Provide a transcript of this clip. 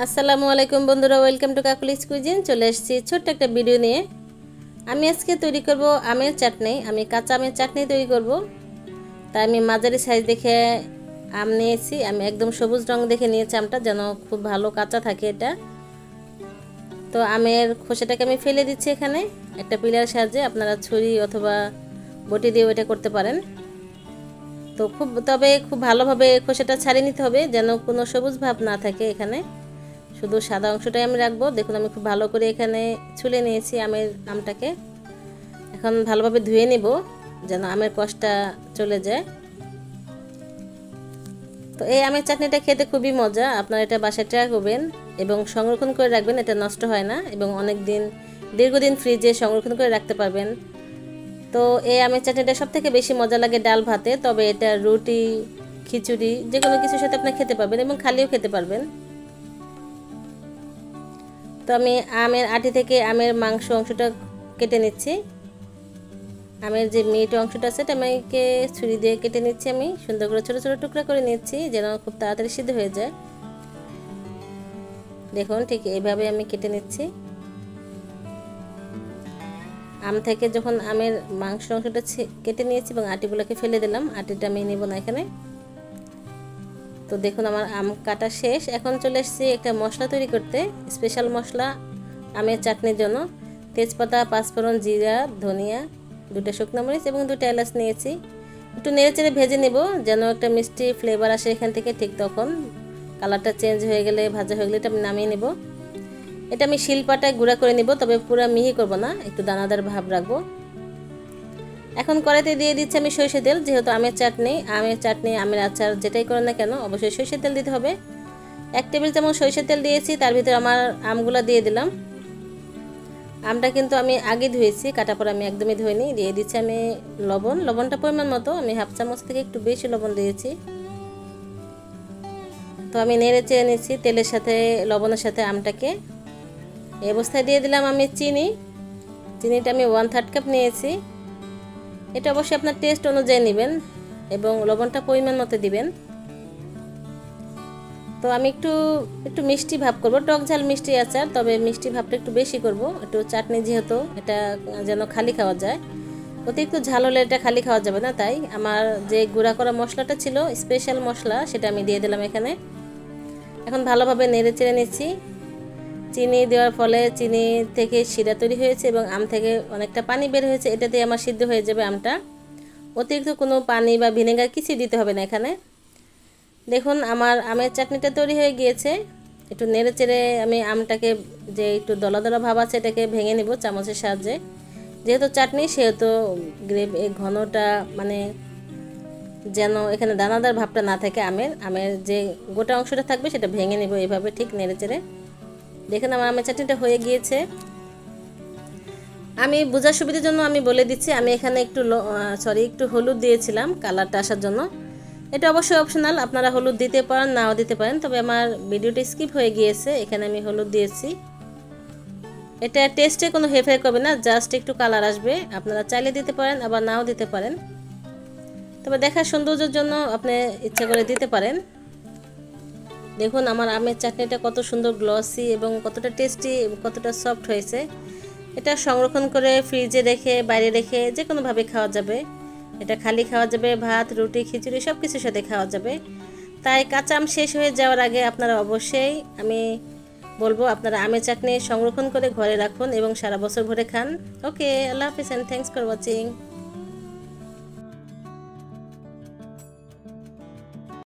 আসসালামু আলাইকুম বন্ধুরা, ওয়েলকাম টু কাকুলিস কুইজিন। চলে এসেছি ছোট্ট একটা ভিডিও নিয়ে। আমি আজকে তৈরি করব আমের চাটনি। আমি কাঁচা আমের চাটনি তৈরি করব। তাই আমি মাঝারি সাইজ দেখে আম নিয়েছি। আমি একদম সবুজ রং দেখে নিয়েছি আমটা, যেন খুব ভালো কাঁচা থাকে এটা। তো আমের খোসাটাকে আমি ফেলে দিচ্ছি এখানে একটা পিলার সাহায্যে। আপনারা ছুরি অথবা বটি দিয়েও এটা করতে পারেন। তো তবে খুব ভালোভাবে খোসাটা ছাড়িয়ে নিতে হবে, যেন কোনো সবুজ ভাব না থাকে এখানে। শুধু সাদা অংশটাই আমি রাখবো। দেখুন আমি খুব ভালো করে এখানে ছুলে নিয়েছি আমটাকে। এখন ভালোভাবে ধুয়ে নিব, যেন আমের কষটা চলে যায়। তো এই আমের চাটনিটা খেতে খুবই মজা। আপনারা এটা বাসায় ট্রাই করবেন এবং সংরক্ষণ করে রাখবেন, এটা নষ্ট হয় না এবং দীর্ঘদিন ফ্রিজে সংরক্ষণ করে রাখতে পারবেন। তো এই আমের চাটনিটা সবথেকে বেশি মজা লাগে ডাল ভাতে, তবে এটা রুটি, খিচুড়ি যে কোনো কিছুর সাথে আপনি খেতে পারবেন এবং খালিও খেতে পারবেন। তো আমি আমের আটি থেকে আমের মাংস অংশটা কেটে নিচ্ছি। আমের যে মিট অংশটা আছে এটা আমাকে ছুরি দিয়ে কেটে নিচ্ছি। আমি সুন্দর করে ছোট ছোট টুকরা করে নিচ্ছি, যেন খুব তাড়াতাড়ি সিদ্ধ হয়ে যায়। দেখুন ঠিক এইভাবে আমি কেটে নিচ্ছি। আম থেকে যখন আমের মাংস অংশটা কেটে নিয়েছি এবং আটিগুলোকে ফেলে দিলাম, আটিটা আমি নেব না এখানে। তো দেখুন আমার আম কাটা শেষ। এখন চলে এসেছি একটা মশলা তৈরি করতে, স্পেশাল মশলা আমের চাটনির জন্য। তেজপাতা, পাঁচফোড়ন, জিরা, ধনিয়া, 2টা শুকনো মরিচ এবং 2টা এলাচ নিয়েছি। একটু নেড়েচেড়ে ভেজে নেব, যেন একটা মিষ্টি ফ্লেভার আসে এখান থেকে। ঠিক তখন কালারটা চেঞ্জ হয়ে গেলে, ভাজা হয়ে গেলে এটা আমি নামিয়ে নেব। এটা আমি শিলপাটায় গুঁড়া করে নেব, তবে পুরো মিহি করব না, একটু দানাদার ভাব রাখবো। এখন কড়াইতে দিয়ে দিচ্ছি আমি সরষের তেল। যেহেতু আমের চাটনি, আমের আচার যেটাই করেন না কেন অবশ্যই সরষের তেল দিতে হবে। 1 টেবিল চামচ সরষের তেল দিয়েছি, তার ভিতরে আমার আমগুলো দিয়ে দিলাম। আমটা কিন্তু আমি আগে ধুয়েছি, কাটার পর আমি একদমই ধুইনি। দিয়ে দিচ্ছি আমি লবণটা পরিমাণ মতো, আমি হাফ চামচ থেকে একটু বেশি লবণ দিয়েছি। তো আমি নেড়ে চেড়ে নিচ্ছি তেলের সাথে, লবণের সাথে আমটাকে। এই অবস্থায় দিয়ে দিলাম আমি চিনিটা আমি 1/3 কাপ নিয়েছি। এটা অবশ্যই আপনার টেস্ট অনুযায়ী নেবেন এবং লবণটা পরিমাণ মতো দিবেন। তো আমি একটু মিষ্টি ভাব করব, টক ঝাল মিষ্টি আচার, তবে মিষ্টি ভাবটা একটু বেশি করব। একটু চাটনি যেহেতু, এটা যেন খালি খাওয়া যায়। অতিরিক্ত ঝাল হলে এটা খালি খাওয়া যাবে না, তাই আমার যে গুঁড়া করা মশলাটা ছিল, স্পেশাল মশলা, সেটা আমি দিয়ে দিলাম এখানে। এখন ভালোভাবে নেড়ে চেড়ে নিচ্ছি। চিনি দেওয়ার ফলে চিনি থেকে শিরা তৈরি হয়েছে এবং আম থেকে অনেকটা পানি বের হয়েছে, এটাতে আমার সিদ্ধ হয়ে যাবে আমটা। অতিরিক্ত কোনো পানি বা ভিনেগার কিছুই দিতে হবে না এখানে। দেখুন আমার আমের চাটনিটা তৈরি হয়ে গিয়েছে। একটু নেড়ে চেড়ে আমি আমটাকে, যে একটু দলা দলা ভাব আছে, এটাকে ভেঙে নিব চামচের সাহায্যে। যেহেতু চাটনি সেহেতু ঘনটা মানে যেন এখানে দানাদার ভাবটা না থাকে, আমের যে গোটা অংশটা থাকবে সেটা ভেঙে নিব এইভাবে, ঠিক নেড়ে চেড়ে। দেখুন আমার আমের চাটনিটা হয়ে গিয়েছে। আমি বোঝার সুবিধার জন্য আমি বলে দিচ্ছি, আমি এখানে একটু হলুদ দিয়েছিলাম কালারটা আসার জন্য। এটা অবশ্যই অপশনাল, আপনারা হলুদ দিতে পারেন, নাও দিতে পারেন, তবে আমার ভিডিওটা স্কিপ হয়ে গিয়েছে, এখানে আমি হলুদ দিয়েছি। এটা টেস্টে কোনো হেরফের করবে না, জাস্ট একটু কালার আসবে। আপনারা চাইলে দিতে পারেন, আবার নাও দিতে পারেন, তবে দেখার সৌন্দর্যের জন্য আপনি ইচ্ছা করে দিতে পারেন। দেখুন আমার আমের চাটনিটা কত সুন্দর গ্লসি এবং কতটা টেস্টি, কতটা সফট হয়েছে। এটা সংরক্ষণ করে ফ্রিজে রেখে, বাইরে রেখে যে কোনোভাবে খাওয়া যাবে। এটা খালি খাওয়া যাবে, ভাত, রুটি, খিচুড়ি সব কিছুর সাথে খাওয়া যাবে। তাই কাঁচা আম শেষ হয়ে যাওয়ার আগে আপনারা অবশ্যই, আমি বলবো, আপনারা আমের চাটনি সংরক্ষণ করে ঘরে রাখুন এবং সারা বছর ভরে খান। ওকে, আল্লাহ হাফিজ এন্ড থ্যাঙ্কস ফর ওয়াচিং।